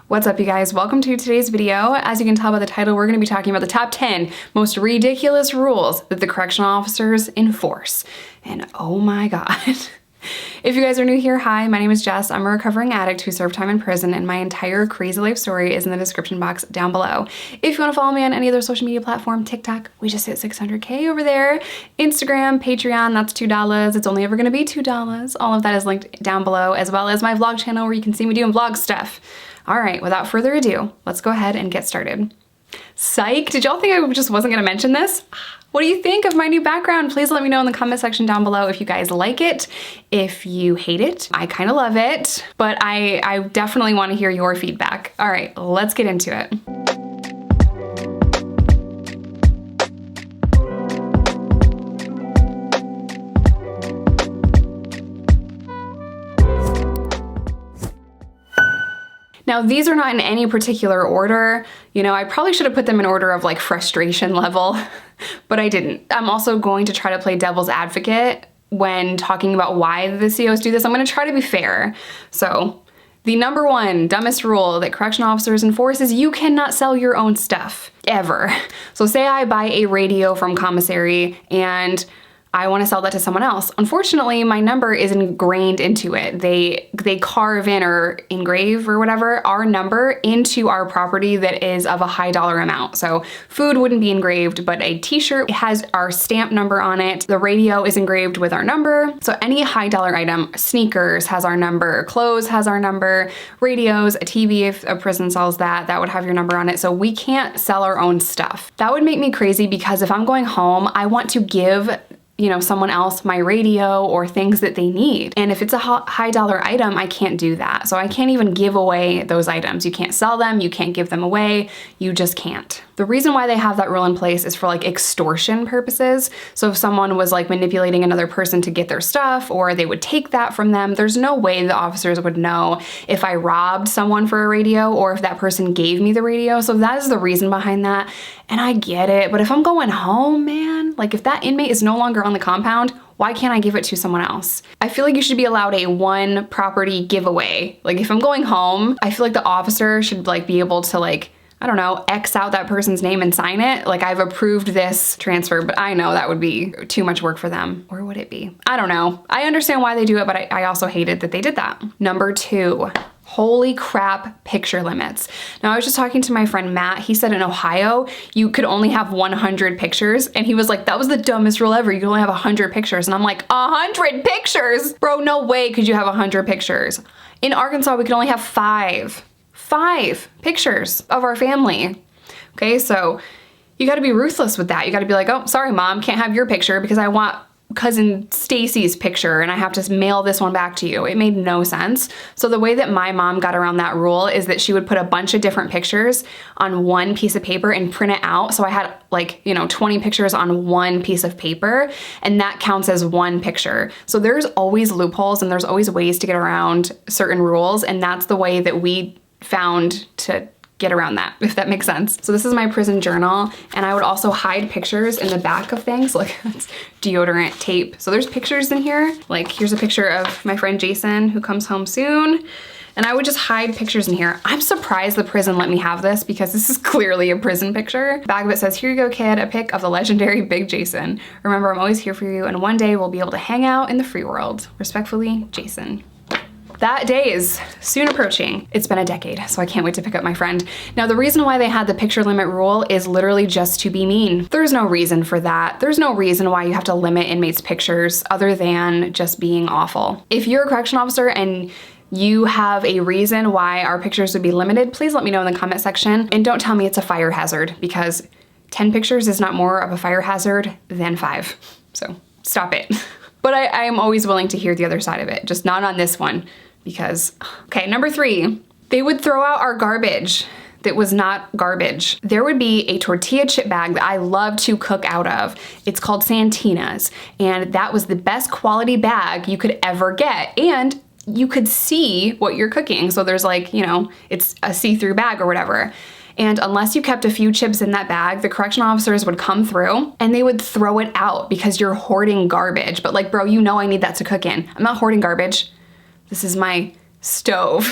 What's up, you guys? Welcome to today's video. As you can tell by the title, we're going to be talking about the top 10 most ridiculous rules that the correctional officers enforce. And oh my god. If you guys are new here, hi, my name is Jess. I'm a recovering addict who served time in prison, and my entire crazy life story is in the description box down below. If you want to follow me on any other social media platform, TikTok, we just hit 600K over there. Instagram, Patreon, that's $2. It's only ever going to be $2. All of that is linked down below, as well as my vlog channel where you can see me doing vlog stuff. All right, without further ado, let's go ahead and get started. Psych, did y'all think I just wasn't gonna mention this? What do you think of my new background? Please let me know in the comment section down below if you guys like it, if you hate it. I kind of love it, but I definitely want to hear your feedback. All right, let's get into it. Now, these are not in any particular order. You know, I probably should have put them in order of like frustration level, but I didn't. I'm also going to try to play devil's advocate when talking about why the COs do this. I'm gonna try to be fair. So, the number one dumbest rule that correctional officers enforce is you cannot sell your own stuff, ever. So say I buy a radio from commissary and I want to sell that to someone else. Unfortunately, my number is ingrained into it. They carve in or engrave or whatever our number into our property that is of a high dollar amount. So food wouldn't be engraved, but a t-shirt has our stamp number on it. The radio is engraved with our number. So any high dollar item, sneakers has our number, clothes has our number, radios, a TV, if a prison sells that, that would have your number on it. So we can't sell our own stuff. That would make me crazy because if I'm going home, I want to give someone else my radio or things that they need. And if it's a high dollar item, I can't do that. So I can't even give away those items. You can't sell them, you can't give them away, you just can't. The reason why they have that rule in place is for like extortion purposes. So if someone was like manipulating another person to get their stuff, or they would take that from them, there's no way the officers would know if I robbed someone for a radio or if that person gave me the radio. So that is the reason behind that. And I get it, but if I'm going home, man, like if that inmate is no longer on the compound, why can't I give it to someone else? I feel like you should be allowed a one property giveaway. Like if I'm going home, I feel like the officer should like be able to like, I don't know, X out that person's name and sign it. Like I've approved this transfer, but I know that would be too much work for them. Or would it be? I don't know. I understand why they do it, but I also hated that they did that. Number two. Holy crap, picture limits. Now I was just talking to my friend Matt. He said in Ohio, you could only have 100 pictures. And he was like, that was the dumbest rule ever. You could only have 100 pictures. And I'm like, 100 pictures? Bro, no way could you have 100 pictures. In Arkansas, we could only have five pictures of our family. Okay, so you gotta be ruthless with that. You gotta be like, oh, sorry, mom, can't have your picture because I want cousin Stacy's picture and I have to mail this one back to you. It made no sense. So the way that my mom got around that rule is that she would put a bunch of different pictures on one piece of paper and print it out. So I had like, 20 pictures on one piece of paper, and that counts as one picture. So there's always loopholes and there's always ways to get around certain rules, and that's the way that we found to get around that, if that makes sense. So this is my prison journal, and I would also hide pictures in the back of things, like deodorant, tape. So there's pictures in here. Like here's a picture of my friend Jason who comes home soon. And I would just hide pictures in here. I'm surprised the prison let me have this because this is clearly a prison picture. The back of it says, here you go, kid, a pic of the legendary Big Jason. Remember, I'm always here for you, and one day we'll be able to hang out in the free world. Respectfully, Jason. That day is soon approaching. It's been a decade, so I can't wait to pick up my friend. Now, the reason why they had the picture limit rule is literally just to be mean. There's no reason for that. There's no reason why you have to limit inmates' pictures other than just being awful. If you're a correction officer and you have a reason why our pictures would be limited, please let me know in the comment section. And don't tell me it's a fire hazard, because 10 pictures is not more of a fire hazard than 5. So stop it. But I am always willing to hear the other side of it, just not on this one. Because, okay, number 3, they would throw out our garbage that was not garbage. There would be a tortilla chip bag that I love to cook out of. It's called Santina's, and that was the best quality bag you could ever get. And you could see what you're cooking. So there's like, it's a see-through bag or whatever. And unless you kept a few chips in that bag, the correctional officers would come through and they would throw it out because you're hoarding garbage. But like, bro, I need that to cook in. I'm not hoarding garbage. This is my stove.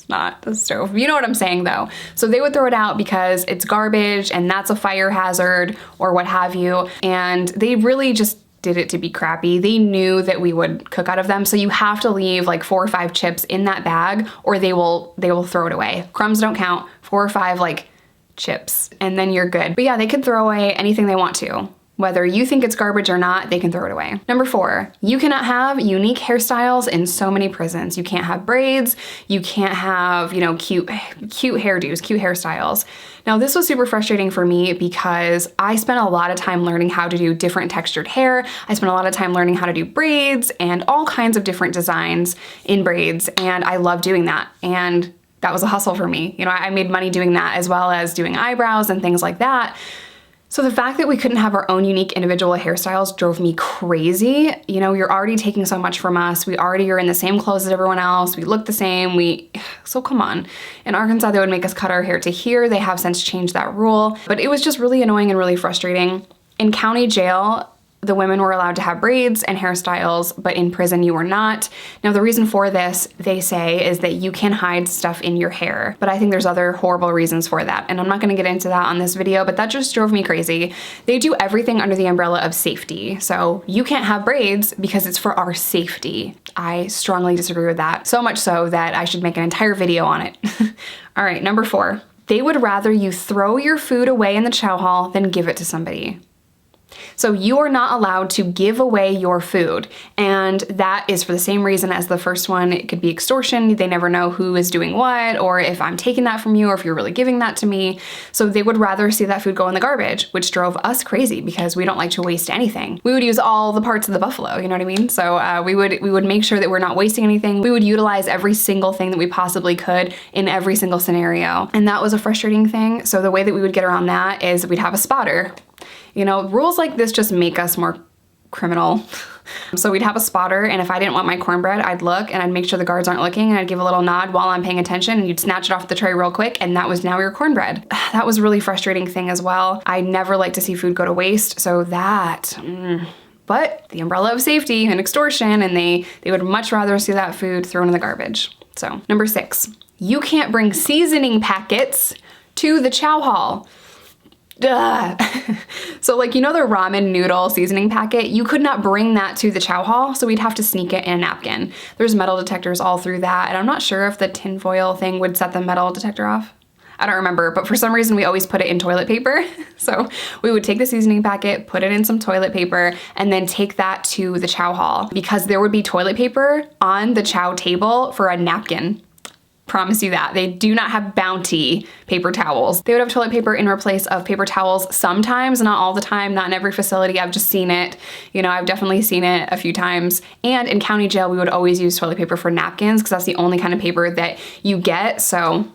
not a stove. You know what I'm saying though. So they would throw it out because it's garbage and that's a fire hazard or what have you. And they really just did it to be crappy. They knew that we would cook out of them. So you have to leave like 4 or 5 chips in that bag or they will throw it away. Crumbs don't count. 4 or 5 like chips and then you're good. But yeah, they can throw away anything they want to. Whether you think it's garbage or not, they can throw it away. Number 4, you cannot have unique hairstyles in so many prisons. You can't have braids. You can't have, you know, cute hairdos, cute hairstyles. Now this was super frustrating for me because I spent a lot of time learning how to do different textured hair. I spent a lot of time learning how to do braids and all kinds of different designs in braids. And I love doing that. And that was a hustle for me. You know, I made money doing that as well as doing eyebrows and things like that. So the fact that we couldn't have our own unique individual hairstyles drove me crazy. You know, you're already taking so much from us. We already are in the same clothes as everyone else. We look the same. So come on. In Arkansas, they would make us cut our hair to here. They have since changed that rule, but it was just really annoying and really frustrating. In county jail, the women were allowed to have braids and hairstyles, but in prison you were not. Now the reason for this, they say, is that you can hide stuff in your hair, but I think there's other horrible reasons for that. And I'm not gonna get into that on this video, but that just drove me crazy. They do everything under the umbrella of safety. So you can't have braids because it's for our safety. I strongly disagree with that. So much so that I should make an entire video on it. All right, number 4, they would rather you throw your food away in the chow hall than give it to somebody. So you are not allowed to give away your food. And that is for the same reason as the first one. It could be extortion. They never know who is doing what, or if I'm taking that from you, or if you're really giving that to me. So they would rather see that food go in the garbage, which drove us crazy because we don't like to waste anything. We would use all the parts of the buffalo, you know what I mean? So we would make sure that we're not wasting anything. We would utilize every single thing that we possibly could in every single scenario. And that was a frustrating thing. So the way that we would get around that is we'd have a spotter. You know, rules like this just make us more criminal. So we'd have a spotter, and if I didn't want my cornbread, I'd look and I'd make sure the guards aren't looking, and I'd give a little nod while I'm paying attention, and you'd snatch it off the tray real quick, and that was now your cornbread. That was a really frustrating thing as well. I never like to see food go to waste, so that, but the umbrella of safety and extortion, and they would much rather see that food thrown in the garbage. So number 6, you can't bring seasoning packets to the chow hall. Duh. So like, you know, the ramen noodle seasoning packet, you could not bring that to the chow hall, so we'd have to sneak it in a napkin. There's metal detectors all through that, and I'm not sure if the tinfoil thing would set the metal detector off. I don't remember, but for some reason we always put it in toilet paper. So we would take the seasoning packet, put it in some toilet paper, and then take that to the chow hall because there would be toilet paper on the chow table for a napkin. Promise you that. They do not have Bounty paper towels. They would have toilet paper in replace of paper towels sometimes, not all the time, not in every facility. I've just seen it. You know, I've definitely seen it a few times. And in county jail, we would always use toilet paper for napkins because that's the only kind of paper that you get. So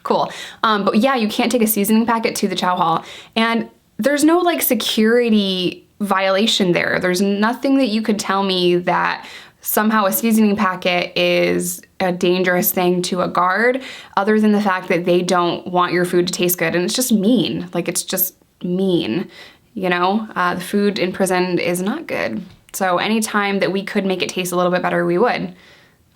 cool. But yeah, you can't take a seasoning packet to the chow hall. And there's no like security violation there. There's nothing that you could tell me that somehow a seasoning packet is a dangerous thing to a guard, other than the fact that they don't want your food to taste good. And it's just mean. Like, it's just mean. You know, the food in prison is not good. So anytime that we could make it taste a little bit better, we would.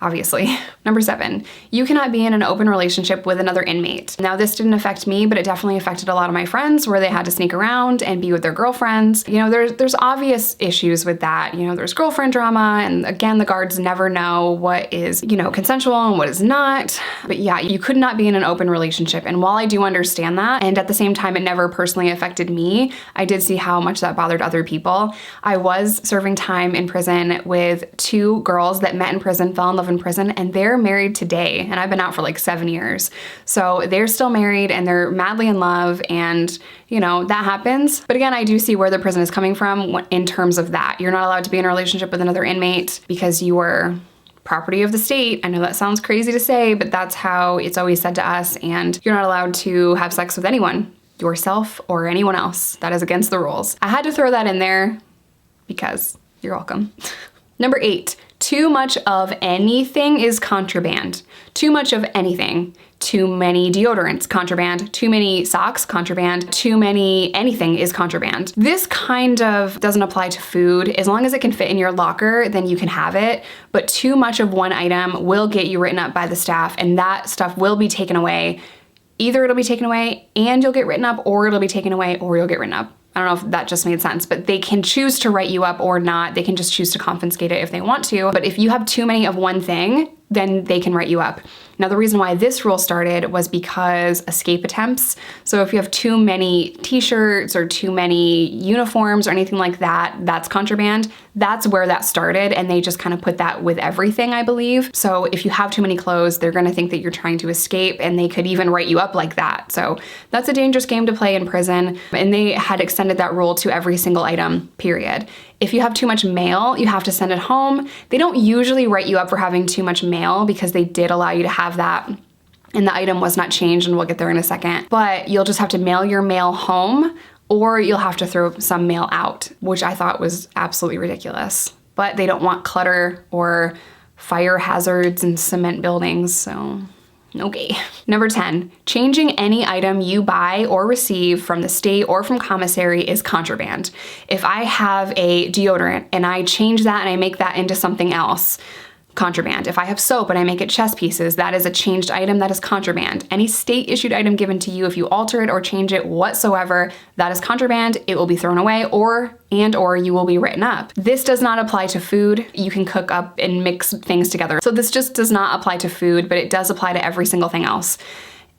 Obviously. Number 7, you cannot be in an open relationship with another inmate. Now this didn't affect me, but it definitely affected a lot of my friends where they had to sneak around and be with their girlfriends. You know, there's obvious issues with that. You know, there's girlfriend drama, and again, the guards never know what is, you know, consensual and what is not. But yeah, you could not be in an open relationship. And while I do understand that, and at the same time, it never personally affected me, I did see how much that bothered other people. I was serving time in prison with 2 girls that met in prison, fell in love in prison, and they're married today, and I've been out for like 7 years. So they're still married and they're madly in love, and you know, that happens. But again, I do see where the prison is coming from in terms of that. You're not allowed to be in a relationship with another inmate because you were property of the state. I know that sounds crazy to say, but that's how it's always said to us, and you're not allowed to have sex with anyone, yourself or anyone else. That is against the rules. I had to throw that in there because you're welcome. Number 8, Too much of anything is contraband. Too much of anything. Too many deodorants, contraband. Too many socks, contraband. Too many anything is contraband. This kind of doesn't apply to food. As long as it can fit in your locker, then you can have it. But too much of one item will get you written up by the staff, and that stuff will be taken away. Either it'll be taken away and you'll get written up, or it'll be taken away or you'll get written up. I don't know if that just made sense, but they can choose to write you up or not. They can just choose to confiscate it if they want to. But if you have too many of one thing, then they can write you up. Now, the reason why this rule started was because escape attempts. So if you have too many t-shirts or too many uniforms or anything like that, that's contraband. That's where that started, and they just kind of put that with everything, I believe. So if you have too many clothes, they're gonna think that you're trying to escape, and they could even write you up like that. So that's a dangerous game to play in prison, and they had extended that rule to every single item, period. If you have too much mail, you have to send it home. They don't usually write you up for having too much mail because they did allow you to have that, and the item was not changed, and we'll get there in a second. But you'll just have to mail your mail home, or you'll have to throw some mail out, which I thought was absolutely ridiculous. But they don't want clutter or fire hazards in cement buildings, so okay. Number 10, changing any item you buy or receive from the state or from commissary is contraband. If I have a deodorant and I change that and I make that into something else, contraband. If I have soap and I make it chess pieces, that is a changed item, that is contraband. Any state issued item given to you, if you alter it or change it whatsoever, that is contraband. It will be thrown away, or you will be written up. This does not apply to food. You can cook up and mix things together. So this just does not apply to food, but it does apply to every single thing else.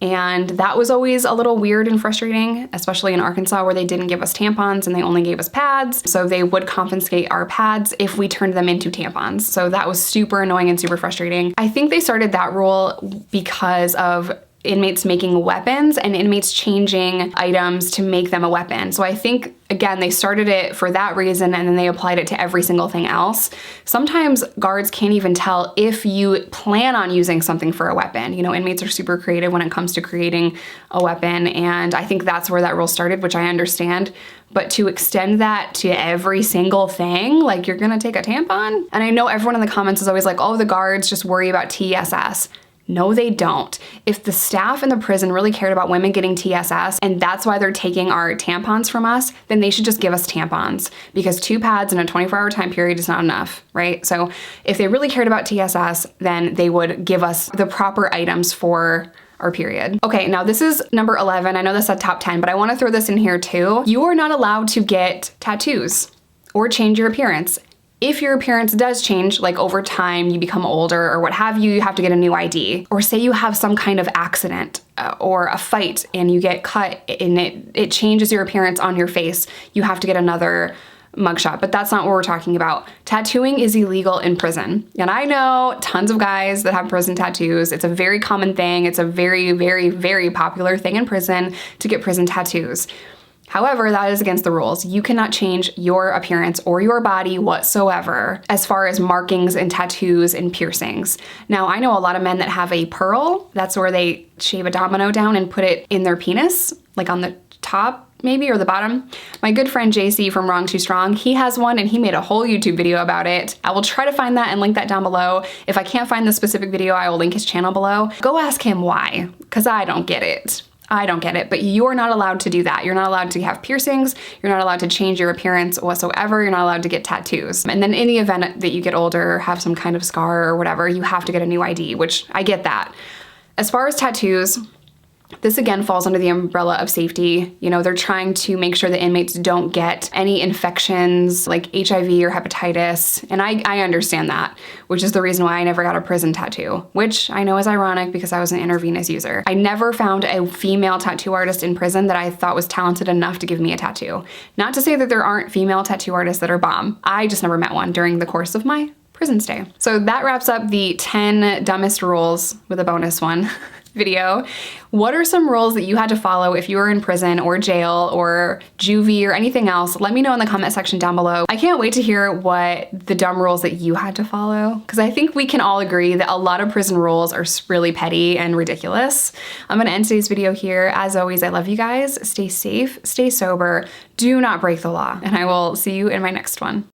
And that was always a little weird and frustrating, especially in Arkansas, where they didn't give us tampons and they only gave us pads. So they would confiscate our pads if we turned them into tampons. So that was super annoying and super frustrating. I think they started that rule because of inmates making weapons and inmates changing items to make them a weapon. So I think, again, they started it for that reason, and then they applied it to every single thing else. Sometimes guards can't even tell if you plan on using something for a weapon. You know, inmates are super creative when it comes to creating a weapon, and I think that's where that rule started, which I understand. But to extend that to every single thing, like you're gonna take a tampon? And I know everyone in the comments is always like, oh, the guards just worry about TSS. No, they don't. If the staff in the prison really cared about women getting TSS, and that's why they're taking our tampons from us, then they should just give us tampons, because 2 pads in a 24-hour time period is not enough, right? So if they really cared about TSS, then they would give us the proper items for our period. Okay, now this is number 11. I know this is top 10, but I want to throw this in here too. You are not allowed to get tattoos or change your appearance. If your appearance does change, like over time, you become older or what have you, you have to get a new ID. Or say you have some kind of accident or a fight and you get cut and it changes your appearance on your face, you have to get another mugshot, but that's not what we're talking about. Tattooing is illegal in prison. And I know tons of guys that have prison tattoos. It's a very common thing. It's a very, very, very popular thing in prison to get prison tattoos. However, that is against the rules. You cannot change your appearance or your body whatsoever as far as markings and tattoos and piercings. Now, I know a lot of men that have a pearl. That's where they shave a domino down and put it in their penis, like on the top maybe, or the bottom. My good friend JC from Wrong Too Strong, he has one and he made a whole YouTube video about it. I will try to find that and link that down below. If I can't find the specific video, I will link his channel below. Go ask him why, because I don't get it. I don't get it, but you're not allowed to do that. You're not allowed to have piercings. You're not allowed to change your appearance whatsoever. You're not allowed to get tattoos. And then in the event that you get older, have some kind of scar or whatever, you have to get a new ID, which I get that. As far as tattoos, this again falls under the umbrella of safety. You know, they're trying to make sure the inmates don't get any infections like HIV or hepatitis. And I understand that, which is the reason why I never got a prison tattoo, which I know is ironic because I was an intravenous user. I never found a female tattoo artist in prison that I thought was talented enough to give me a tattoo. Not to say that there aren't female tattoo artists that are bomb. I just never met one during the course of my prison stay. So that wraps up the 10 dumbest rules with a bonus one video. What are some rules that you had to follow if you were in prison or jail or juvie or anything else? Let me know in the comment section down below. I can't wait to hear what the dumb rules that you had to follow, because I think we can all agree that a lot of prison rules are really petty and ridiculous. I'm gonna end today's video here. As always, I love you guys. Stay safe, stay sober, do not break the law, and I will see you in my next one.